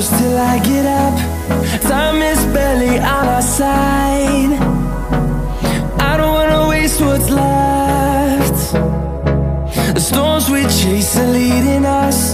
close till I get up. Time is barely on our side. I don't wanna waste what's left. The storms we chase are leading us.